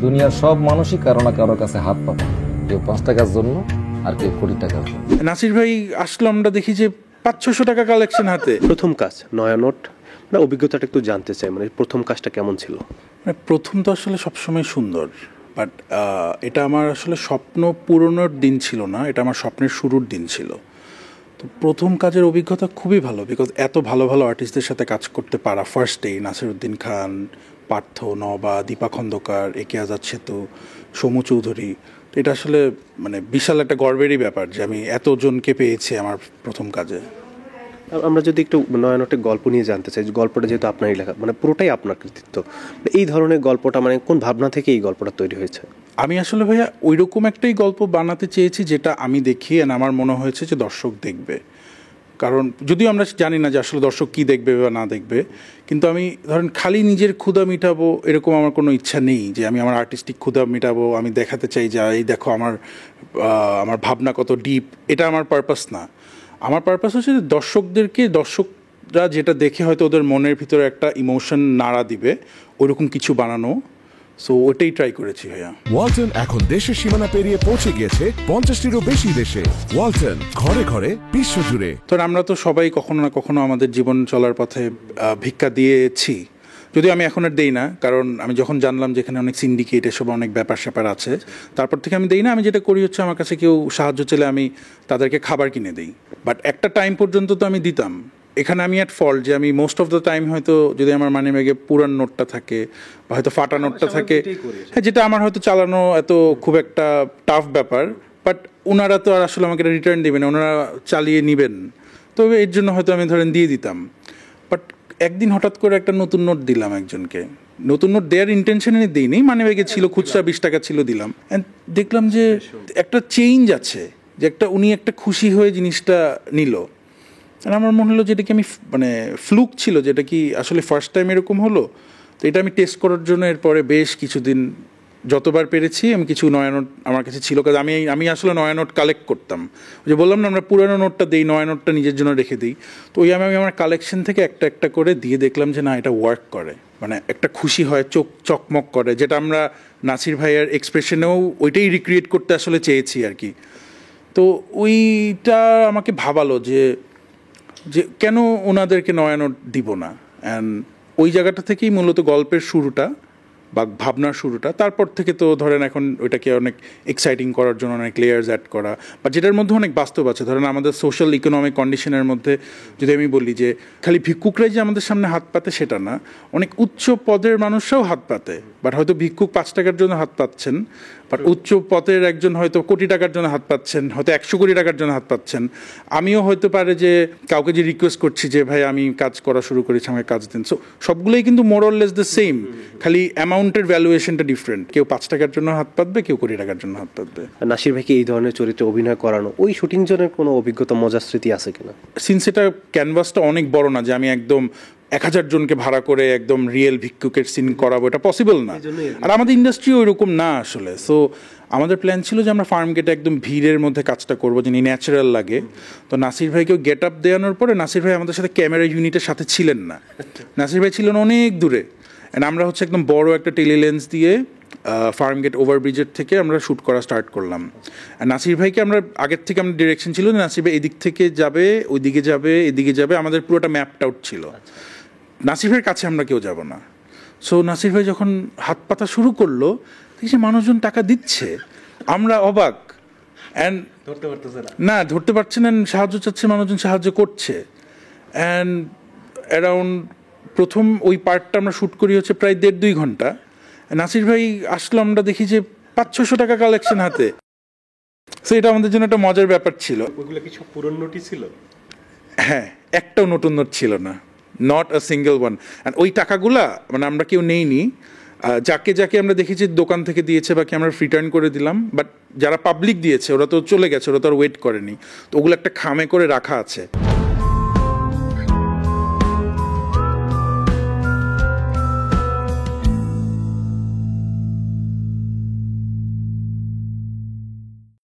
দুনিয়ার সব মানুষই কারো না কারোর কাছে হাত পাবে, কেউ 5 টাকার জন্য আর কেউ কোটি টাকার জন্য। নাসির ভাই আসলে আমরা দেখি যে 500-600 টাকা কালেকশন হাতে। প্রথম কাজ নয়া নোট না, অভিজ্ঞতাটা একটু জানতে চাই, মানে প্রথম কাজটা কেমন ছিল? মানে প্রথম তো আসলে সবসময় সুন্দর, বাট এটা আমার আসলে স্বপ্ন পূরণের দিন ছিল না, এটা আমার স্বপ্নের শুরুর দিন ছিল। তো প্রথম কাজের অভিজ্ঞতা খুবই ভালো, বিকজ এত ভালো ভালো আর্টিস্টদের সাথে কাজ করতে পারা ফার্স্ট ডে, নাসিরউদ্দিন খান, পার্থ, নবা, দীপা খন্দকার, একে আজাদ সেতু, সমু চৌধুরী। তো এটা আসলে মানে বিশাল একটা গর্বেরই ব্যাপার যে আমি এতজনকে পেয়েছি আমার প্রথম কাজে। আমরা যদি একটু নয়ানটের গল্প নিয়ে জানতে চাই, গল্পটা যেহেতু আপনারই লেখা, মানে পুরোটাই আপনার কৃতিত্ব, এই ধরনের গল্পটা মানে কোন ভাবনা থেকে এই গল্পটা তৈরি হয়েছে? আমি আসলে ভাইয়া ওই রকম একটাই গল্প বানাতে চেয়েছি যেটা আমি দেখি আর আমার মনে হয়েছে যে দর্শক দেখবে। কারণ যদিও আমরা জানি না যে আসলে দর্শক কী দেখবে বা না দেখবে, কিন্তু আমি ধরেন খালি নিজের ক্ষুধা মিটাবো এরকম আমার কোনো ইচ্ছা নেই, যে আমি আমার আর্টিস্টিক ক্ষুধা মিটাবো, আমি দেখাতে চাই যে এই দেখো আমার ভাবনা কত ডিপ, এটা আমার পারপাস না। আমার পারপাস হচ্ছে যে দর্শকরা যেটা দেখে হয়তো ওদের মনের ভিতরে একটা ইমোশন নাড়া দিবে, ওইরকম কিছু বানানো। সো ওটাই ট্রাই করেছি ভাইয়া। ওয়ালটন এখন দেশের সীমানা পেরিয়ে পৌঁছে গিয়েছে 50টিরও বেশি দেশে। ওয়ালটন, ঘরে ঘরে বিশ্বজুড়ে। তো আমরা তো সবাই কখনো না কখনো আমাদের জীবন চলার পথে ভিক্ষা দিয়েছি, যদিও আমি এখন আর দেই না, কারণ আমি যখন জানলাম যে এখানে অনেক সিন্ডিকেট এসব অনেক ব্যাপার স্যাপার আছে, তারপর থেকে আমি দেই না। আমি যেটা করি হচ্ছে আমার কাছে কেউ সাহায্য চাইলে আমি তাদেরকে খাবার কিনে দিই। বাট একটা টাইম পর্যন্ত তো আমি দিতাম। এখানে আমি অ্যাট ফল্ট যে আমি মোস্ট অফ দ্য টাইম হয়তো যদি আমার মানি ব্যাগে পুরান নোটটা থাকে বা হয়তো ফাটা নোটটা থাকে, হ্যাঁ, যেটা আমার হয়তো চালানো এত খুব একটা টাফ ব্যাপার, বাট ওনারা তো আর আসলে আমাকে রিটার্ন দেবেন, ওনারা চালিয়ে নেবেন, তবে এর জন্য হয়তো আমি ধরেন দিয়ে দিতাম। বাট একদিন হঠাৎ করে একটা নতুন নোট দিলাম একজনকে, নতুন নোট দেওয়ার ইন্টেনশনে দিইনি, মানি ব্যাগে ছিল, খুচরা 20 টাকা ছিল, দিলাম। অ্যান্ড দেখলাম যে একটা চেঞ্জ আছে, যে উনি একটা খুশি হয়ে জিনিসটা নিল। আর আমার মনে হলো যে এটা কি আমি মানে ফ্লুক ছিল, যেটা কি আসলে ফার্স্ট টাইম এরকম হলো। তো এটা আমি টেস্ট করার জন্য এরপরে বেশ কিছুদিন যতবার পেরেছি আমি কিছু নয়া নোট আমার কাছে ছিল, কারণ আমি আসলে নয়া নোট কালেক্ট করতাম। যে বললাম না, আমরা পুরানো নোটটা দিই, নয়া নোটটা নিজের জন্য রেখে দিই। তো ওই আমি আমার কালেকশন থেকে একটা একটা করে দিয়ে দেখলাম যে না, এটা ওয়ার্ক করে, মানে একটা খুশি হয়, চোখ চকমক করে, যেটা আমরা নাসির ভাইয়ের এক্সপ্রেশনেও ওইটাই রিক্রিয়েট করতে আসলে চেয়েছি আর কি। তো ওইটা আমাকে ভাবালো যে কেন ওনাদেরকে নয়া নোট দিব না। অ্যান্ড ওই জায়গাটা থেকেই মূলত গল্পের শুরুটা বা ভাবনার শুরুটা। তারপর থেকে তো ধরেন এখন ওইটাকে অনেক এক্সাইটিং করার জন্য অনেক লেয়ার্স অ্যাড করা, বা যেটার মধ্যে অনেক বাস্তব আছে। ধরেন আমাদের সোশ্যাল ইকোনমিক কন্ডিশনের মধ্যে যদি আমি বলি যে খালি ভিক্ষুকরাই যে আমাদের সামনে হাত পাতে সেটা না, অনেক উচ্চ পদের মানুষরাও হাত পাতে। বাট হয়তো ভিক্ষুক 5 টাকার জন্য হাত পাচ্ছেন, বাট উচ্চ পদের একজন হয়তো কোটি টাকার জন্য হাত পাচ্ছেন, হয়তো 100 কোটি টাকার জন্য হাত পাচ্ছেন। আমিও হয়তো পারে যে কাউকে যে রিকোয়েস্ট করছি যে ভাই আমি কাজ করা শুরু করেছি, আমাকে কাজ দিন। সো সবগুলোই কিন্তু more or less the same, খালি অ্যামাউন্টের ভ্যালুয়েশনটা ডিফারেন্ট। কেউ 5 টাকার জন্য হাত পাতবে, কেউ কোটি টাকার জন্য হাত পাতবে। নাসির ভাইকে এই ধরনের চরিত্রে অভিনয় করানো, ওই শুটিং জনের কোনো অভিজ্ঞতা, মজার স্মৃতি আছে কিনা? সিন্স এটা ক্যানভাসটা অনেক বড় না যে আমি একদম 1000 জনকে ভাড়া করে একদম রিয়েল ভিক্ষুকের সিন করাবো, এটা পসিবল না। আর আমাদের ইন্ডাস্ট্রি ওইরকম না আসলে। সো আমাদের প্ল্যান ছিল যে আমরা ফার্ম গেটে একদম ভিড়ের মধ্যে কাজটা করবো, যিনি ন্যাচারাল লাগে। তো নাসির ভাইকেও গেট আপ দেওয়ানোর পরে নাসির ভাই আমাদের সাথে ক্যামেরা ইউনিটের সাথে ছিলেন না, নাসির ভাই ছিলেন অনেক দূরে। অ্যান্ড আমরা হচ্ছে একদম বড় একটা টেলিলেন্স দিয়ে ফার্ম গেট ওভারব্রিজের থেকে আমরা শ্যুট করা স্টার্ট করলাম। আর নাসির ভাইকে আমরা আগের থেকে আমাদের ডিরেকশন ছিল যে নাসির ভাই এদিক থেকে যাবে, ওইদিকে যাবে, এদিকে যাবে, আমাদের পুরোটা ম্যাপড আউট ছিল। নাসির ভাইয়ের কাছে আমরা কেউ যাব না। সো নাসির ভাই যখন হাত পাতা শুরু করলো, দেখছি মানুষজন টাকা দিচ্ছে, আমরা অবাক। অ্যান্ড ধরতে পারছে না, সাহায্য চাচ্ছে, মানুষজন সাহায্য করছে। অ্যান্ড অ্যারাউন্ড প্রথম ওই পার্টটা আমরা শ্যুট করি হচ্ছে প্রায় 1.5-2 ঘন্টা। নাসির ভাই আসলো, আমরা দেখি যে 500-600 টাকা কালেকশন হাতে। সো এটা আমাদের জন্য একটা মজার ব্যাপার ছিল। ওইগুলো কিছু পুরনো নোটই ছিল? হ্যাঁ, একটাও নতুন নোট ছিল না, not a single one. And ওই টাকাগুলা মানে আমরা কেউ নেইনি, যাকে যাকে আমরা দেখেছি দোকান থেকে দিয়েছে বা কি আমরা রিটার্ন করে দিলাম। বাট যারা পাবলিক দিয়েছে ওরা তো চলে গেছে, ওরা তো আর ওয়েট করেনি, তো ওগুলো একটা খামে করে রাখা আছে।